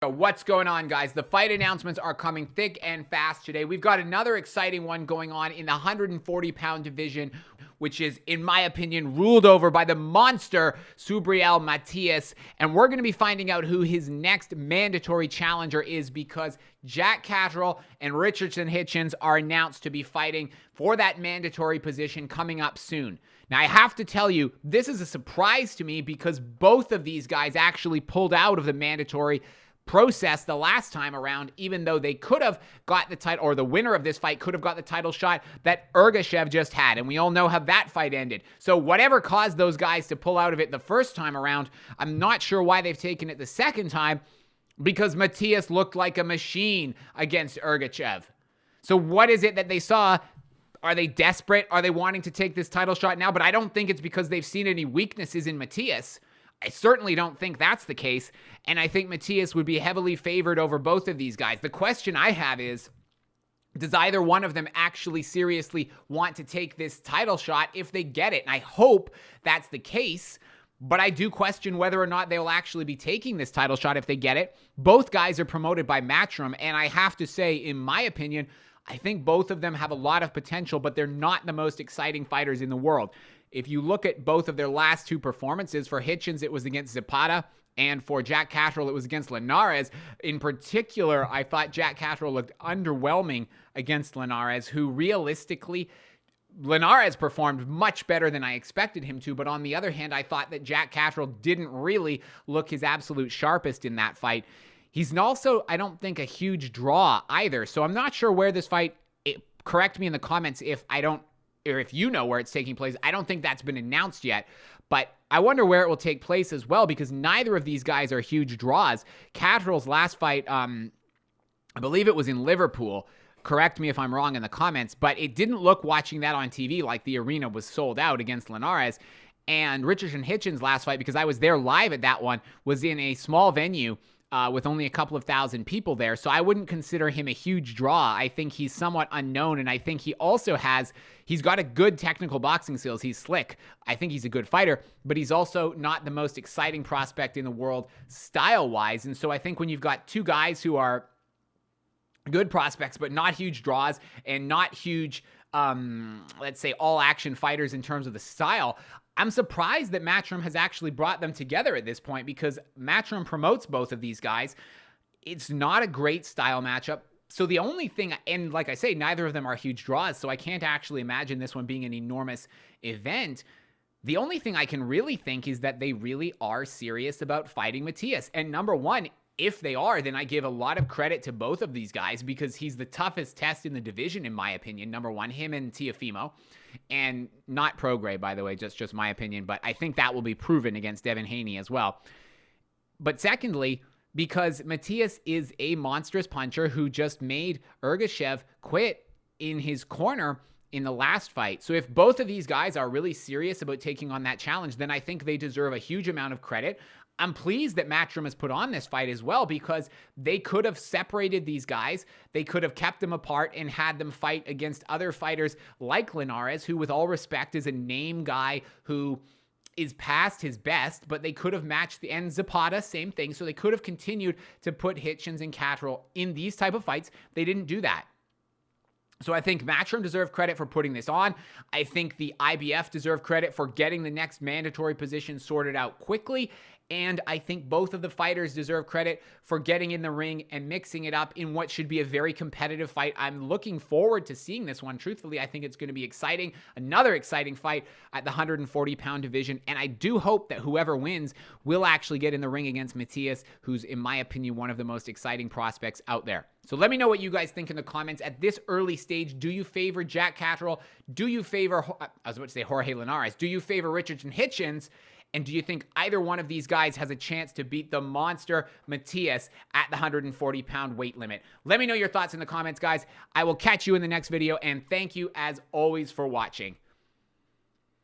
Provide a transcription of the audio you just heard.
What's going on, guys? The fight announcements are coming thick and fast today. We've got another exciting one going on in the 140-pound division, which is, in my opinion, ruled over by the monster Subriel Matías. And we're going to be finding out who his next mandatory challenger is, because Jack Catterall and Richardson Hitchins are announced to be fighting for that mandatory position coming up soon. Now, I have to tell you, this is a surprise to me because both of these guys actually pulled out of the mandatory process the last time around, even though they could have got the title, or the winner of this fight could have got the title shot that Ergashev just had, and we all know how that fight ended. So whatever caused those guys to pull out of it the first time around, I'm not sure why they've taken it the second time, because Matias looked like a machine against Ergashev. So what is it that they saw? Are they desperate? Are they wanting to take this title shot now? But I don't think it's because they've seen any weaknesses in Matias. I certainly don't think that's the case, and I think Matias would be heavily favored over both of these guys. The question I have is, does either one of them actually seriously want to take this title shot if they get it? And I hope that's the case, but I do question whether or not they will actually be taking this title shot if they get it. Both guys are promoted by Matchroom, and I have to say, in my opinion, I think both of them have a lot of potential, but they're not the most exciting fighters in the world. If you look at both of their last two performances, for Hitchins, it was against Zapata, and for Jack Catterall, it was against Linares. In particular, I thought Jack Catterall looked underwhelming against Linares, who realistically, Linares performed much better than I expected him to, but on the other hand, I thought that Jack Catterall didn't really look his absolute sharpest in that fight. He's also, I don't think, a huge draw either, so I'm not sure where this fight, correct me in the comments if I don't, or if you know where it's taking place. I don't think that's been announced yet, but I wonder where it will take place as well, because neither of these guys are huge draws. Catterall's last fight, I believe it was in Liverpool. Correct me if I'm wrong in the comments, but it didn't look, watching that on TV, like the arena was sold out against Linares. And Richardson Hitchins' last fight, because I was there live at that one, was in a small venue with only a couple of thousand people there. So I wouldn't consider him a huge draw. I think he's somewhat unknown, and I think he also he's got a good technical boxing skills. He's slick. I think he's a good fighter, but he's also not the most exciting prospect in the world style-wise. And so I think when you've got two guys who are good prospects, but not huge draws and not huge, let's say, all-action fighters in terms of the style, I'm surprised that Matchroom has actually brought them together at this point, because Matchroom promotes both of these guys. It's not a great style matchup. So the only thing, and like I say, neither of them are huge draws, so I can't actually imagine this one being an enormous event. The only thing I can really think is that they really are serious about fighting Matias. And number one, if they are, then I give a lot of credit to both of these guys, because he's the toughest test in the division, in my opinion. Number one, him and Teofimo. And not Prograis, by the way, just my opinion, but I think that will be proven against Devin Haney as well. But secondly, because Matias is a monstrous puncher who just made Ergashev quit in his corner in the last fight. So if both of these guys are really serious about taking on that challenge, then I think they deserve a huge amount of credit. I'm pleased that Matchroom has put on this fight as well, because they could have separated these guys. They could have kept them apart and had them fight against other fighters like Linares, who, with all respect, is a name guy who is past his best, but they could have matched the end. Zapata, same thing. So they could have continued to put Hitchins and Catterall in these type of fights. They didn't do that. So I think Matchroom deserve credit for putting this on. I think the IBF deserve credit for getting the next mandatory position sorted out quickly. And I think both of the fighters deserve credit for getting in the ring and mixing it up in what should be a very competitive fight. I'm looking forward to seeing this one. Truthfully, I think it's going to be exciting. Another exciting fight at the 140-pound division. And I do hope that whoever wins will actually get in the ring against Matias, who's, in my opinion, one of the most exciting prospects out there. So let me know what you guys think in the comments. At this early stage, do you favor Jack Catterall? Do you favor, I was about to say Jorge Linares. Do you favor Richardson Hitchins? And do you think either one of these guys has a chance to beat the monster Matias at the 140-pound weight limit? Let me know your thoughts in the comments, guys. I will catch you in the next video, and thank you, as always, for watching.